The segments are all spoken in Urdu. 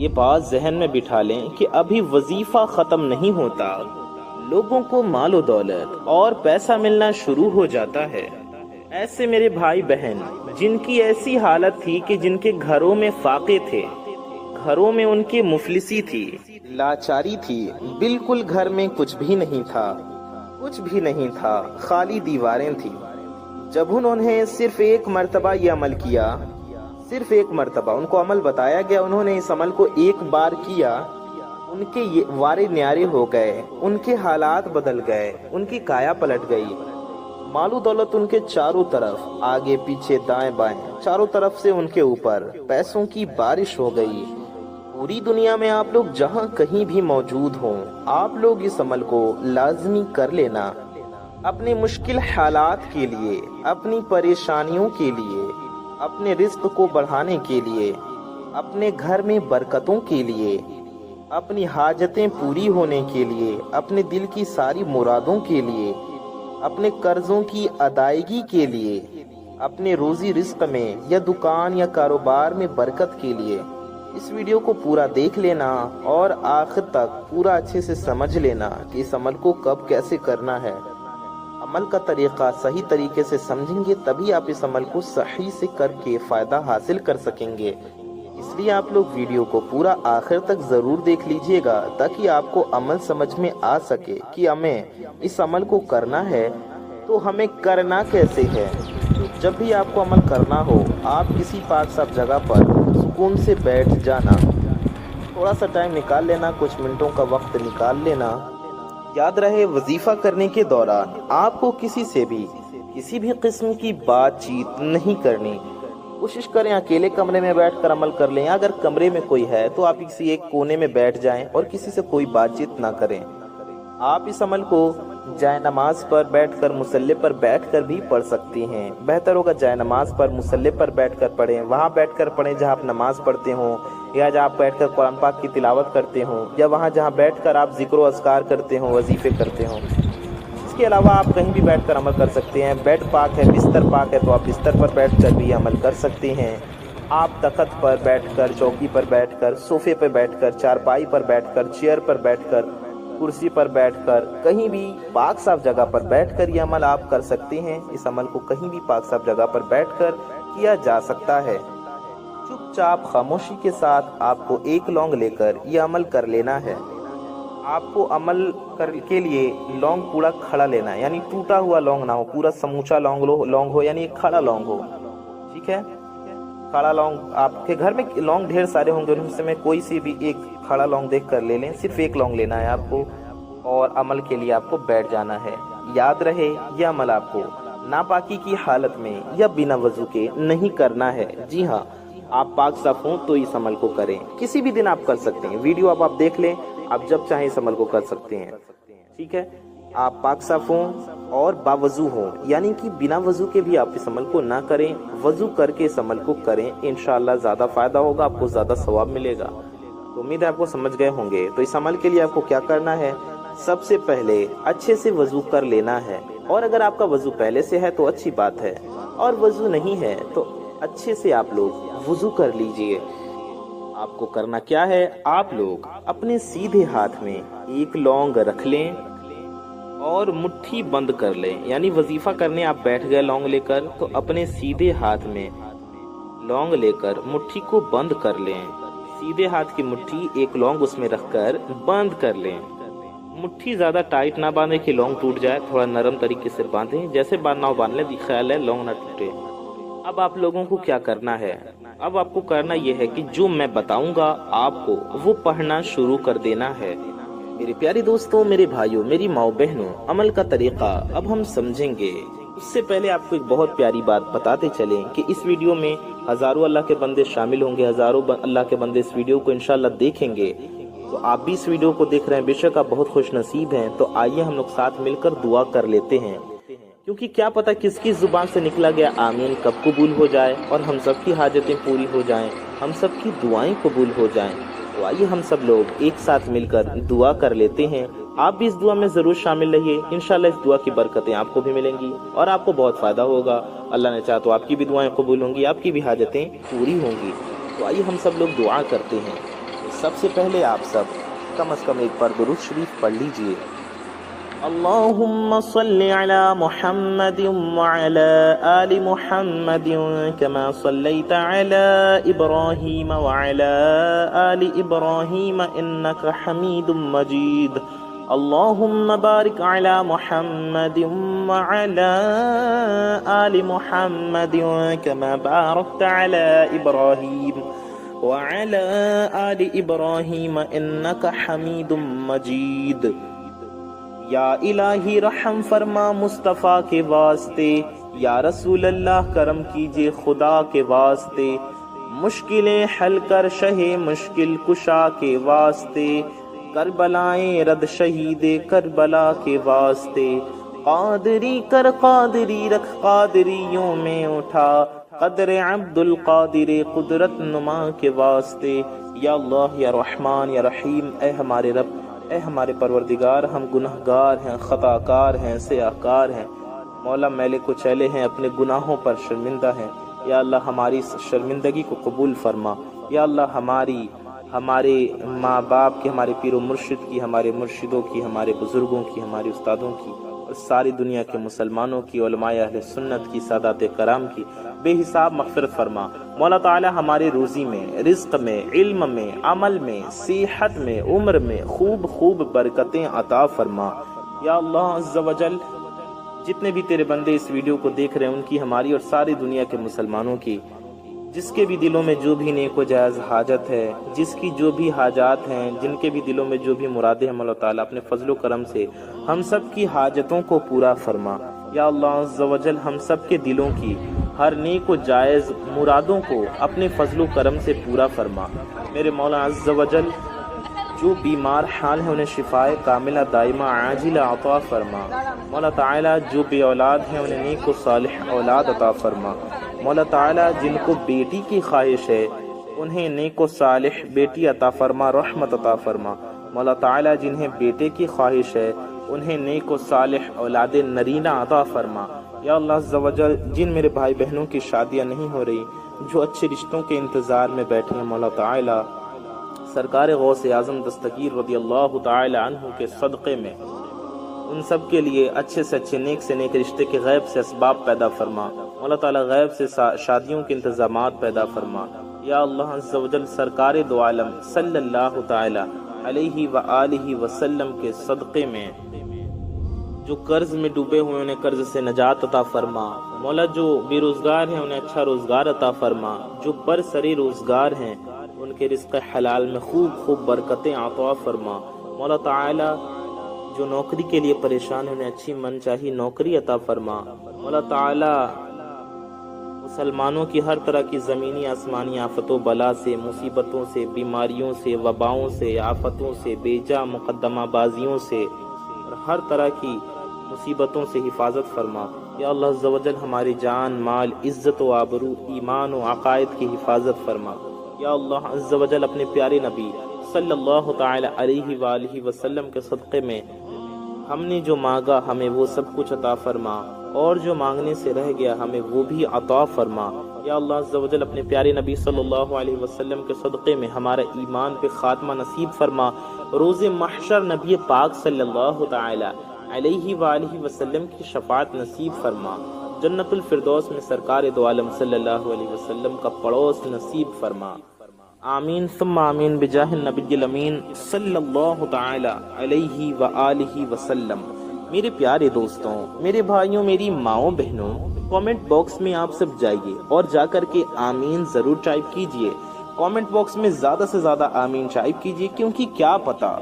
یہ بات ذہن میں بٹھا لیں کہ ابھی وظیفہ ختم نہیں ہوتا، لوگوں کو مال و دولت اور پیسہ ملنا شروع ہو جاتا ہے۔ ایسے میرے بھائی بہن جن کی ایسی حالت تھی کہ جن کے گھروں میں فاقے تھے، گھروں میں ان کی مفلسی تھی، لاچاری تھی، بالکل گھر میں کچھ بھی نہیں تھا، کچھ بھی نہیں تھا، خالی دیواریں تھیں۔ جب انہوں نے صرف ایک مرتبہ یہ عمل کیا، صرف ایک مرتبہ ان کو عمل بتایا گیا، انہوں نے اس عمل کو ایک بار کیا، ان کے وارے نیارے ہو گئے، ان کے حالات بدل گئے، ان کی کایا پلٹ گئی۔ مال و دولت ان کے چاروں طرف، آگے پیچھے دائیں بائیں، چاروں طرف سے ان کے اوپر پیسوں کی بارش ہو گئی۔ پوری دنیا میں آپ لوگ جہاں کہیں بھی موجود ہوں، آپ لوگ اس عمل کو لازمی کر لینا، اپنے مشکل حالات کے لیے، اپنی پریشانیوں کے لیے، اپنے رزق کو بڑھانے کے لیے، اپنے گھر میں برکتوں کے لیے، اپنی حاجتیں پوری ہونے کے لیے، اپنے دل کی ساری مرادوں کے لیے، اپنے قرضوں کی ادائیگی کے لیے، اپنے روزی رزق میں یا دکان یا کاروبار میں برکت کے لیے۔ اس ویڈیو کو پورا دیکھ لینا اور آخر تک پورا اچھے سے سمجھ لینا کہ اس عمل کو کب کیسے کرنا ہے۔ عمل کا طریقہ صحیح طریقے سے سمجھیں گے تبھی آپ اس عمل کو صحیح سے کر کے فائدہ حاصل کر سکیں گے۔ اس لیے آپ لوگ ویڈیو کو پورا آخر تک ضرور دیکھ لیجئے گا تاکہ آپ کو عمل سمجھ میں آ سکے کہ ہمیں اس عمل کو کرنا ہے تو ہمیں کرنا کیسے ہے۔ جب بھی آپ کو عمل کرنا ہو، آپ کسی پاک صاف جگہ پر سکون سے بیٹھ جانا، تھوڑا سا ٹائم نکال لینا، کچھ منٹوں کا وقت نکال لینا۔ یاد رہے وظیفہ کرنے کے دوران آپ کو کسی بھی قسم کی بات چیت نہیں کرنی۔ کوشش کریں اکیلے کمرے میں بیٹھ کر عمل کر لیں، اگر کمرے میں کوئی ہے تو آپ کسی ایک کونے میں بیٹھ جائیں اور کسی سے کوئی بات چیت نہ کریں۔ آپ اس عمل کو جائے نماز پر بیٹھ کر، مصلی پر بیٹھ کر بھی پڑھ سکتی ہیں۔ بہتر ہوگا جائے نماز پر، مصلی پر بیٹھ کر پڑھیں، وہاں بیٹھ کر پڑھیں جہاں آپ نماز پڑھتے ہوں، یا جہاں آپ بیٹھ کر قرآن پاک کی تلاوت کرتے ہوں، یا وہاں جہاں بیٹھ کر آپ ذکر و اذکار کرتے ہوں، وظیفے کرتے ہوں۔ اس کے علاوہ آپ کہیں بھی بیٹھ کر عمل کر سکتے ہیں۔ بیڈ پاک ہے، بستر پاک ہے تو آپ بستر پر بیٹھ کر بھی عمل کر سکتے ہیں۔ آپ تخت پر بیٹھ کر، چوکی پر بیٹھ کر، صوفے پر بیٹھ کر، چارپائی پر بیٹھ کر، چیئر پر بیٹھ کر، کرسی پر بیٹھ کر، کہیں بھی پاک صاف جگہ پر بیٹھ کر یہ عمل آپ کر سکتے ہیں۔ اس عمل کو کہیں بھی پاک صاف جگہ پر بیٹھ کر کیا جا سکتا ہے۔ چپ چاپ خاموشی کے ساتھ آپ کو ایک لونگ لے کر یہ عمل کر لینا ہے۔ آپ کو عمل کے لیے لونگ پورا کھڑا لینا ہے، یعنی ٹوٹا ہوا لونگ نہ ہو، پورا سموچا لونگ ہو، یعنی ایک کھڑا لونگ ہو، ٹھیک ہے۔ کھڑا لونگ، آپ کے گھر میں لونگ ڈھیر سارے ہوں گے، ان سے میں کوئی سی بھی ایک کھڑا لونگ دیکھ کر لے لیں، صرف ایک لونگ لینا ہے آپ کو اور عمل کے لیے آپ کو بیٹھ جانا ہے۔ یاد رہے یہ عمل آپ کو ناپاکی کی حالت میں یا بنا وضو کے نہیں کرنا ہے۔ جی ہاں، آپ پاک صاف ہوں تو اس عمل کو کریں، کسی بھی دن آپ کر سکتے ہیں۔ ویڈیو آپ دیکھ لیں، آپ جب چاہیں اس عمل کو کر سکتے ہیں، ٹھیک ہے۔ آپ پاک صاف ہوں اور باوضو ہوں، یعنی کہ بنا وضو کے بھی آپ اس عمل کو نہ کریں، وضو کر کے اس عمل کو کریں، انشاءاللہ زیادہ فائدہ ہوگا، آپ کو زیادہ ثواب ملے گا۔ تو امید ہے آپ کو سمجھ گئے ہوں گے۔ تو اس عمل کے لیے آپ کو کیا کرنا ہے، سب سے پہلے اچھے سے وضو کر لینا ہے، اور اگر آپ کا وضو پہلے سے ہے تو اچھی بات ہے، اور وضو نہیں ہے تو اچھے سے آپ لوگ وضو کر لیجئے۔ آپ کو کرنا کیا ہے، آپ لوگ اپنے سیدھے ہاتھ میں ایک لونگ رکھ لیں اور مٹھی بند کر لیں، یعنی وظیفہ کرنے آپ بیٹھ گئے لونگ لے کر، تو اپنے سیدھے ہاتھ میں لونگ لے کر مٹھی کو بند کر لیں۔ سیدھے ہاتھ کی مٹھی ایک لونگ اس میں رکھ کر بند کر لیں۔ مٹھی زیادہ ٹائٹ نہ باندھیں کہ لونگ ٹوٹ جائے، تھوڑا نرم طریقے سے باندھیں، جیسے باندھنا ہو باندھ لیں، خیال ہے لونگ نہ ٹوٹے۔ اب آپ لوگوں کو کیا کرنا ہے، اب آپ کو کرنا یہ ہے کہ جو میں بتاؤں گا آپ کو وہ پڑھنا شروع کر دینا ہے۔ میرے پیارے دوستوں، میرے بھائیوں، میری ماؤں بہنوں، عمل کا طریقہ اب ہم سمجھیں گے۔ اس سے پہلے آپ کو ایک بہت پیاری بات بتاتے چلیں کہ اس ویڈیو میں ہزاروں اللہ کے بندے شامل ہوں گے، ہزاروں اللہ کے بندے اس ویڈیو کو انشاءاللہ دیکھیں گے۔ تو آپ بھی اس ویڈیو کو دیکھ رہے ہیں، بے شک آپ بہت خوش نصیب ہیں۔ تو آئیے ہم لوگ ساتھ مل کر دعا کر لیتے ہیں، کیونکہ کیا پتہ کس کی زبان سے نکلا گیا آمین کب قبول ہو جائے اور ہم سب کی حاجتیں پوری ہو جائیں، ہم سب کی دعائیں قبول ہو جائیں۔ تو آئیے ہم سب لوگ ایک ساتھ مل کر دعا کر لیتے ہیں۔ آپ بھی اس دعا میں ضرور شامل رہیے، انشاءاللہ اس دعا کی برکتیں آپ کو بھی ملیں گی اور آپ کو بہت فائدہ ہوگا۔ اللہ نے چاہا تو آپ کی بھی دعائیں قبول ہوں گی، آپ کی بھی حاجتیں پوری ہوں گی۔ تو آئیے ہم سب لوگ دعا کرتے ہیں۔ سب سے پہلے آپ سب کم از کم ایک بار درود شریف پڑھ لیجئے۔ اللهم صل على محمد وعلى آل محمد كما صليت على إبراهيم وعلى آل إبراهيم إنك حميد مجيد اللهم بارك على محمد وعلى آل محمد كما باركت على إبراهيم وعلى آل إبراهيم إنك حميد مجيد۔ یا الہی رحم فرما مصطفیٰ کے واسطے، یا رسول اللہ کرم کیجئے خدا کے واسطے، مشکلیں حل کر شہ مشکل کشا کے واسطے، کربلائیں رد شہید کربلا کے واسطے، قادری کر قادری رکھ قادریوں میں اٹھا، قدر عبد القادر قدرت نما کے واسطے۔ یا اللہ یا رحمان یا رحیم، اے ہمارے رب، اے ہمارے پروردگار، ہم گناہگار ہیں، خطا کار ہیں، سیاہ کار ہیں، مولا میلے کچیلے ہیں، اپنے گناہوں پر شرمندہ ہیں۔ یا اللہ ہماری اس شرمندگی کو قبول فرما۔ یا اللہ ہمارے ماں باپ کی، ہمارے پیر و مرشد کی، ہمارے مرشدوں کی، ہمارے بزرگوں کی، ہمارے استادوں کی اور ساری دنیا کے مسلمانوں کی، علماء اہل سنت کی، سادات کرام کی بے حساب مغفرت فرما۔ مولا تعالی ہمارے روزی میں، رزق میں، علم میں، عمل میں، صحت میں، عمر میں خوب برکتیں عطا فرما۔ یا اللہ عز و جل جتنے بھی تیرے بندے اس ویڈیو کو دیکھ رہے ہیں، ان کی، ہماری اور ساری دنیا کے مسلمانوں کی، جس کے بھی دلوں میں جو بھی نیک و جائز حاجت ہے، جس کی جو بھی حاجات ہیں، جن کے بھی دلوں میں جو بھی مرادیں ہیں، مولا تعالیٰ اپنے فضل و کرم سے ہم سب کی حاجتوں کو پورا فرما۔ یا اللہ عز و جل ہم سب کے دلوں کی ہر نیک و جائز مرادوں کو اپنے فضل و کرم سے پورا فرما۔ میرے مولا عز و جل جو بیمار حال ہیں انہیں شفائے کاملہ دائمہ عاجلہ عطا فرما۔ مولا تعالیٰ جو بے اولاد ہیں انہیں نیک و صالح اولاد عطا فرما۔ مولا تعالیٰ جن کو بیٹی کی خواہش ہے انہیں نیک و صالح بیٹی عطا فرما، رحمت عطا فرما۔ مولا تعالیٰ جنہیں بیٹے کی خواہش ہے انہیں نیک و صالح اولاد نرینہ عطا فرما۔ یا اللہ عز و جل جن میرے بھائی بہنوں کی شادیاں نہیں ہو رہی، جو اچھے رشتوں کے انتظار میں بیٹھے ہیں، مولا تعالیٰ سرکار غوث اعظم دستگیر رضی اللہ تعالی عنہ کے صدقے میں ان سب کے لیے اچھے سے اچھے، نیک سے نیک رشتے کے غیب سے اسباب پیدا فرما۔ مولا تعالیٰ غیب سے شادیوں کے انتظامات پیدا فرما۔ یا اللہ عز و جل سرکار دو عالم صلی اللہ تعالی علیہ وآلہ وسلم کے صدقے میں جو قرض میں ڈوبے ہوئے انہیں قرض سے نجات عطا فرما۔ مولا جو بے روزگار ہیں انہیں اچھا روزگار عطا فرما۔ جو برسری روزگار ہیں ان کے رزق حلال میں خوب برکتیں عطا فرما۔ مولا تعالی جو نوکری کے لیے پریشان ہیں انہیں اچھی من چاہی نوکری عطا فرما۔ مولا تعالی مسلمانوں کی ہر طرح کی زمینی آسمانی آفتوں بلا سے، مصیبتوں سے، بیماریوں سے، وباؤں سے، آفتوں سے، بیجا مقدمہ بازیوں سے اور ہر طرح کی مصیبتوں سے حفاظت فرما۔ یا اللہ عز و جل ہماری جان، مال، عزت و آبرو، ایمان و عقائد کی حفاظت فرما۔ یا اللہ عز و جل اپنے پیارے نبی صلی اللہ تعالی علیہ وآلہ وسلم کے صدقے میں ہم نے جو مانگا ہمیں وہ سب کچھ عطا فرما، اور جو مانگنے سے رہ گیا ہمیں وہ بھی عطا فرما۔ یا اللہ عز و جل اپنے پیارے نبی صلی اللہ علیہ وسلم کے صدقے میں ہمارا ایمان پہ خاتمہ نصیب فرما۔ روز محشر نبی پاک صلی اللہ تعالی علیہ وآلہ وسلم کی شفاعت نصیب فرما۔ جنت الفردوس میں سرکار دو عالم صلی اللہ علیہ وسلم کا پڑوس نصیب فرما۔ آمین ثم آمین بجاہ النبی الامین صلی اللہ تعالی علیہ وآلہ وسلم۔ میرے پیارے دوستوں، میرے بھائیوں، میری ماؤں بہنوں، کامنٹ باکس میں آپ سب جائیے اور جا کر کے آمین ضرور ٹائپ کیجئے۔ کامنٹ باکس میں زیادہ سے زیادہ آمین ٹائپ کیجئے، کیونکہ کیا پتا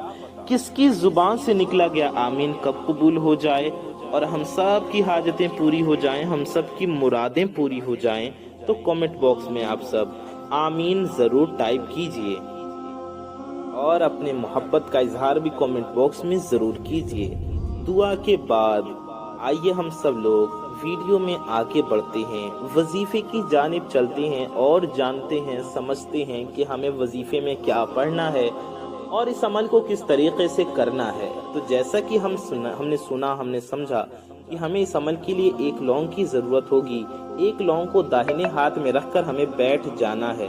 کس کی زبان سے نکلا گیا آمین کب قبول ہو جائے اور ہم سب کی حاجتیں پوری ہو جائیں، ہم سب کی مرادیں پوری ہو جائیں۔ تو کامنٹ باکس میں آپ سب آمین ضرور ٹائپ کیجئے اور اپنے محبت کا اظہار بھی کامنٹ باکس میں ضرور کیجئے۔ دعا کے بعد آئیے ہم سب لوگ ویڈیو میں آگے بڑھتے ہیں، وظیفے کی جانب چلتے ہیں اور جانتے ہیں، سمجھتے ہیں کہ ہمیں وظیفے میں کیا پڑھنا ہے اور اس عمل کو کس طریقے سے کرنا ہے۔ تو جیسا کہ ہم نے سمجھا کہ ہمیں اس عمل کے لیے ایک لونگ کی ضرورت ہوگی۔ ایک لونگ کو داہنے ہاتھ میں رکھ کر ہمیں بیٹھ جانا ہے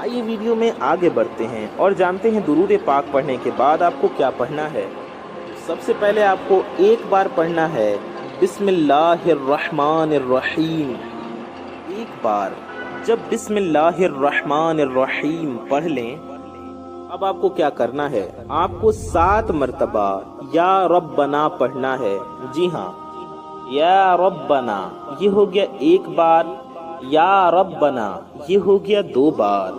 آئیے ویڈیو میں آگے بڑھتے ہیں اور جانتے ہیں درود پاک پڑھنے کے بعد آپ کو کیا پڑھنا ہے۔ سب سے پہلے آپ کو ایک بار پڑھنا ہے بسم اللہ الرحمن الرحیم، ایک بار۔ جب بسم اللہ الرحمن الرحیم پڑھ لیں، اب آپ کو کیا کرنا ہے، آپ کو 7 مرتبہ یا ربنا پڑھنا ہے۔ جی ہاں، یا ربنا یہ ہو گیا ایک بار، یا ربنا یہ ہو گیا 2 بار،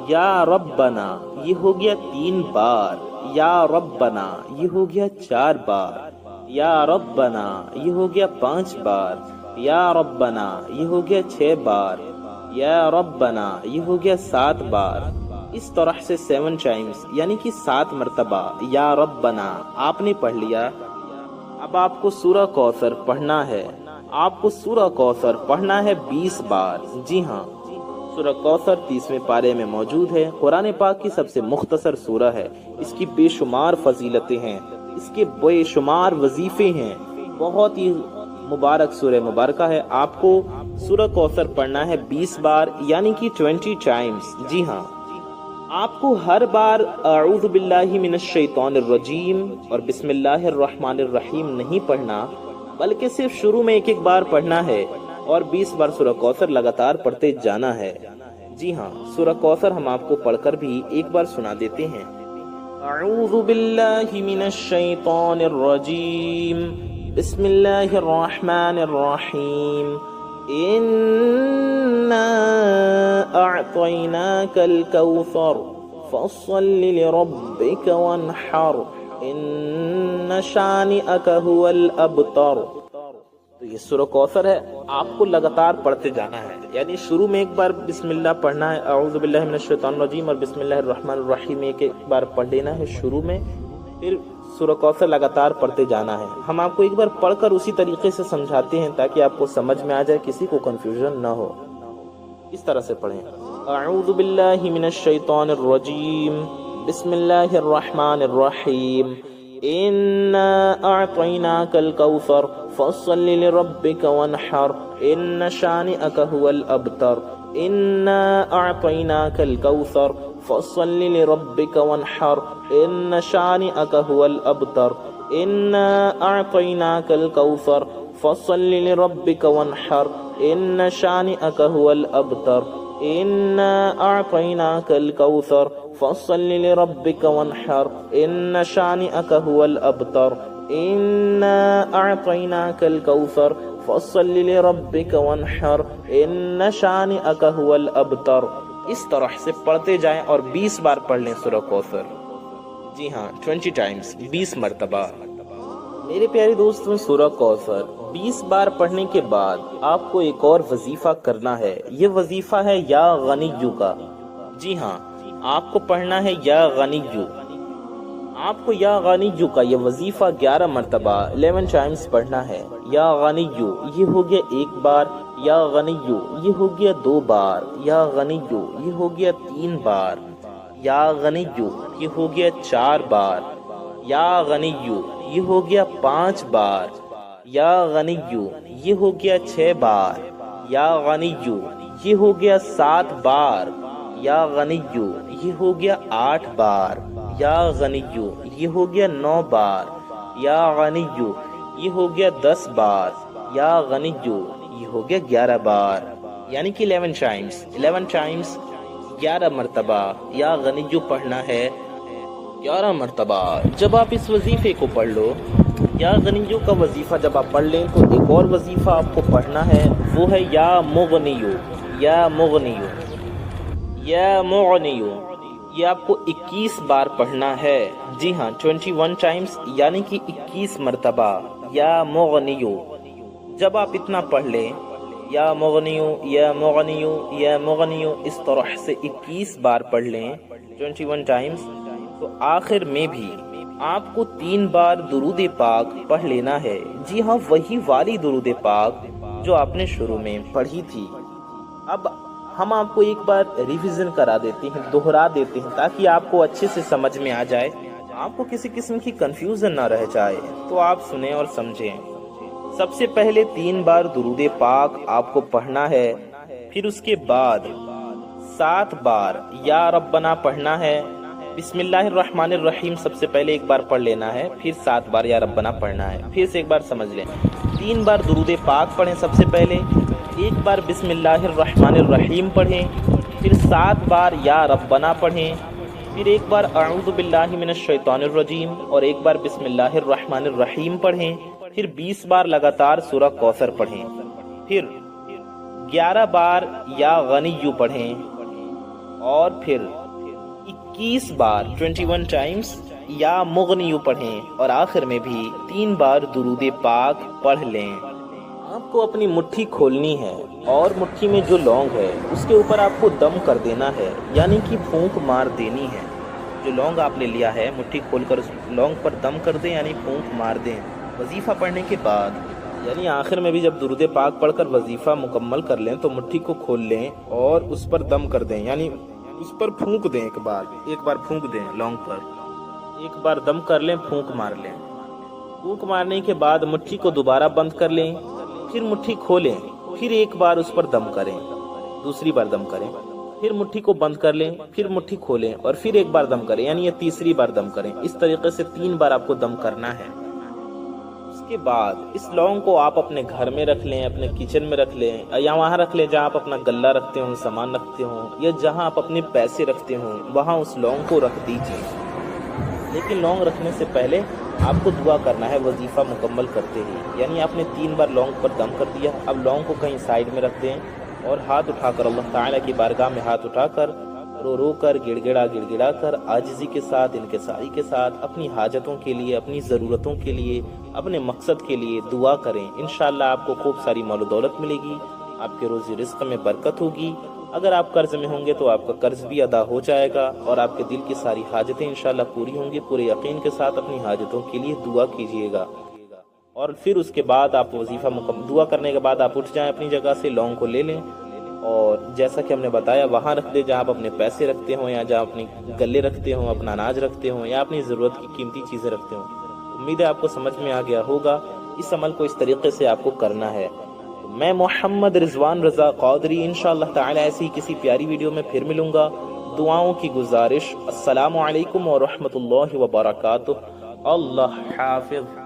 یا ربنا یہ ہو گیا 3 بار، یا ربنا یہ ہو گیا 4 بار، یا ربنا یہ ہو گیا 5 بار، یا ربنا یہ ہو گیا 6 بار، یا ربنا یہ ہو گیا 7 بار۔ اس طرح سے 7 ٹائمز یعنی کہ 7 مرتبہ یا ربنا آپ نے پڑھ لیا۔ اب آپ کو سورہ کوثر پڑھنا ہے، آپ کو سورہ کوثر پڑھنا ہے 20 بار۔ جی ہاں، سورہ کوثر 30ویں پارے میں موجود ہے، قرآن پاک کی سب سے مختصر سورہ ہے۔ اس کی بے شمار فضیلتیں ہیں، اس کے بے شمار وظیفے ہیں، بہت ہی مبارک سورہ مبارکہ ہے۔ آپ کو سورہ کوثر پڑھنا ہے 20 بار یعنی کہ 20 ٹائمز۔ جی ہاں، آپ کو ہر بار اعوذ باللہ من الشیطان الرجیم اور بسم اللہ الرحمن الرحیم نہیں پڑھنا، بلکہ صرف شروع میں ایک بار پڑھنا ہے اور 20 بار سورہ کوثر لگاتار پڑھتے جانا ہے۔ جی ہاں، سورہ کوثر ہم آپ کو پڑھ کر بھی ایک بار سنا دیتے ہیں۔ اعوذ باللہ من الشیطان الرجیم، بسم اللہ الرحمن الرحیم، اِنَّا أَعْطَيْنَاكَ الْكَوْثَرَ فَصَلِّ لِرَبِّكَ وَانْحَرْ إِنَّ شَانِئَكَ هُوَ الْأَبْتَرُ۔ تو یہ سورہ کوثر ہے، آپ کو لگاتار پڑھتے جانا ہے، یعنی شروع میں ایک بار بسم اللہ پڑھنا ہے، اعوذ باللہ من الشیطان الرجیم اور بسم اللہ الرحمن الرحیم ایک بار پڑھ لینا ہے شروع میں، پھر سورہ کوثر لگاتار پڑھتے جانا ہے۔ ہم آپ کو ایک بار پڑھ کر اسی طریقے سے سمجھاتے ہیں تاکہ آپ کو سمجھ میں آ جائے، کسی کو کنفیوژن نہ ہو۔ اس طرح سے پڑھیں، اعوذ باللہ من الشیطان الرجیم، بسم اللہ الرحمن الرحیم، اِنَّا أَعْطَيْنَاكَ الْكَوْثَرَ فَصَلِّ لِرَبِّكَ وَانْحَرْ إِنَّ شَانِئَكَ هُوَ الْأَبْتَرُ۔ إِنَّا أَعْطَيْنَاكَ الْكَوْثَرَ فَصَلِّ لِرَبِّكَ وَانْحَرْ إِنَّ شَانِئَكَ هُوَ الْأَبْتَرُ۔ إِنَّا أَعْطَيْنَاكَ الْكَوْثَرَ فَصَلِّ لِرَبِّكَ وَانْحَرْ إِنَّ شَانِئَكَ هُوَ الْأَبْتَرُ۔ إِنَّا أَعْطَيْنَاكَ الْكَوْثَرَ فَصَلِّ لِرَبِّكَ وَانْحَرْ إِنَّ شَانِئَكَ هُوَ الْأَبْتَرُ۔ إِنَّا أَعْطَيْنَاكَ الْكَوْثَرَ فَصَلِّ لِرَبِّكَ وَانْحَرْ إِنَّ شَانِئَكَ هُوَ الْأَبْتَرُ۔ اس طرح سے پڑھتے جائیں اور 20 بار پڑھ لیں سورہ کوثر۔ جی ہاں، 20 ٹائمز، 20 مرتبہ۔ میرے پیارے دوستوں، سورہ کوثر 20 بار پڑھنے کے بعد آپ کو ایک اور وظیفہ کرنا ہے، یہ وظیفہ ہے یا غنیو کا۔ جی ہاں، آپ کو پڑھنا ہے یا غنیو۔ آپ کو یا غنیو کا یہ وظیفہ 11 مرتبہ 11 ٹائمز پڑھنا ہے۔ یا غنیو یہ ہو گیا 1 بار، یا غنیو یہ ہو گیا 2 بار، یا غنیو یہ ہو گیا 3 بار، یا غنیو یہ ہو گیا 4 بار، یا غنیو یہ ہو گیا 5 بار، یا غنیو یہ ہو گیا 6 بار، یا غنیو یہ ہو گیا 7 بار، یا غنیو یہ ہو گیا 8 بار، یا غنیو یہ ہو گیا 9 بار، یا غنیو یہ ہو گیا 10 بار، یا غنیو یہ ہو گیا 11 بار، یعنی کہ 11 ٹائمز 11 مرتبہ یا غنیو پڑھنا ہے 11 مرتبہ۔ جب آپ اس وظیفے کو پڑھ لو، یا غنیو کا وظیفہ جب آپ پڑھ لیں تو ایک اور وظیفہ آپ کو پڑھنا ہے، وہ ہے یا مغنیو۔ یا مغنیو، یا مغنیو یہ آپ کو 21 بار پڑھنا ہے۔ جی ہاں، 21 ٹائمز یعنی کہ 21 مرتبہ یا مغنیو۔ جب آپ اتنا پڑھ لیں، یا مغنیو یا مغنیو یا مغنیو، اس طرح سے 21 بار پڑھ لیں 21 ٹائمز، تو آخر میں بھی آپ کو 3 بار درود پاک پڑھ لینا ہے۔ جی ہاں، وہی والی درود پاک جو آپ نے شروع میں پڑھی تھی۔ اب ہم آپ کو ایک بار ریویژن کرا دیتے ہیں، دہرا دیتے ہیں تاکہ آپ کو اچھے سے سمجھ میں آ جائے، آپ کو کسی قسم کی کنفیوژن نہ رہ جائے، تو آپ سنیں اور سمجھیں۔ سب سے پہلے 3 بار درود پاک آپ کو پڑھنا ہے، پھر اس کے بعد 7 بار یا ربنا پڑھنا ہے۔ بسم اللہ الرحمن الرحیم سب سے پہلے ایک بار پڑھ لینا ہے، پھر 7 بار یا ربنا پڑھنا ہے۔ پھر سے ایک بار سمجھ لیں، 3 بار درود پاک پڑھیں سب سے پہلے، ایک بار بسم اللہ الرحمن الرحیم پڑھیں، پھر 7 بار یا ربنا پڑھیں، پھر ایک بار اعوذ باللہ من الشیطان الرجیم اور ایک بار بسم اللہ الرحمن الرحیم پڑھیں، پھر 20 بار لگاتار سورہ کوثر پڑھیں، پھر 11 بار یا غنیو پڑھیں، اور پھر 21 بار 21 ٹائمز یا مغنیو پڑھیں، اور آخر میں بھی 3 بار درود پاک پڑھ لیں۔ آپ کو اپنی مٹھی کھولنی ہے اور مٹھی میں جو لونگ ہے اس کے اوپر آپ کو دم کر دینا ہے، یعنی کہ پھونک مار دینی ہے۔ جو لونگ آپ نے لیا ہے مٹھی کھول کر اس لونگ پر دم کر دیں، یعنی پھونک مار دیں۔ وظیفہ پڑھنے کے بعد یعنی آخر میں بھی جب درود پاک پڑھ کر وظیفہ مکمل کر لیں تو مٹھی کو کھول لیں اور اس پر دم کر دیں، یعنی اس پر پھونک دیں، ایک بار پھونک دیں لونگ پر، ایک بار دم کر لیں، پھونک مار لیں۔ پھونک مارنے کے بعد مٹھی کو دوبارہ بند کر لیں، پھر مٹھی کھولیں، پھر ایک بار اس پر دم کریں، دوسری بار دم کریں، پھر مٹھی کو بند کر لیں، پھر مٹھی کھولیں اور پھر ایک بار دم کریں، یعنی یہ تیسری بار دم کریں۔ اس طریقے سے 3 بار آپ کو دم کرنا ہے۔ اس کے بعد اس لونگ کو آپ اپنے گھر میں رکھ لیں، اپنے کچن میں رکھ لیں، یا وہاں رکھ لیں جہاں آپ اپنا غلہ رکھتے ہوں، سامان رکھتے ہوں، یا جہاں آپ اپنے پیسے رکھتے ہوں وہاں اس لونگ کو رکھ دیجیے۔ لیکن لونگ رکھنے سے پہلے آپ کو دعا کرنا ہے وظیفہ مکمل کرتے ہی، یعنی آپ نے 3 بار لونگ پر دم کر دیا، اب لونگ کو کہیں سائیڈ میں رکھ دیں اور ہاتھ اٹھا کر اللہ تعالیٰ کی بارگاہ میں ہاتھ اٹھا کر رو کر گڑ گڑا کر عاجزی کے ساتھ، انکساری کے ساتھ اپنی حاجتوں کے لیے، اپنی ضرورتوں کے لیے، اپنے مقصد کے لیے دعا کریں۔ انشاءاللہ آپ کو خوب ساری مال و دولت ملے گی، آپ کے روزی رزق میں برکت ہوگی۔ اگر آپ قرض میں ہوں گے تو آپ کا قرض بھی ادا ہو جائے گا اور آپ کے دل کی ساری حاجتیں انشاءاللہ پوری ہوں گی۔ پورے یقین کے ساتھ اپنی حاجتوں کے لیے دعا کیجیے گا، اور پھر اس کے بعد آپ وظیفہ دعا کرنے کے بعد آپ اٹھ جائیں اپنی جگہ سے، لونگ کو لے لیں اور جیسا کہ ہم نے بتایا وہاں رکھ دیں جہاں آپ اپنے پیسے رکھتے ہوں، یا جہاں اپنے گلے رکھتے ہوں، اپنا اناج رکھتے ہوں، یا اپنی ضرورت کی قیمتی چیزیں رکھتے ہوں۔ امید ہے آپ کو سمجھ میں آ گیا ہوگا۔ اس عمل کو اس طریقے سے آپ کو کرنا ہے۔ میں محمد رضوان رضا قادری انشاءاللہ تعالی ایسی کسی پیاری ویڈیو میں پھر ملوں گا۔ دعاؤں کی گزارش، السلام علیکم ورحمۃ اللہ وبرکاتہ۔ اللہ حافظ۔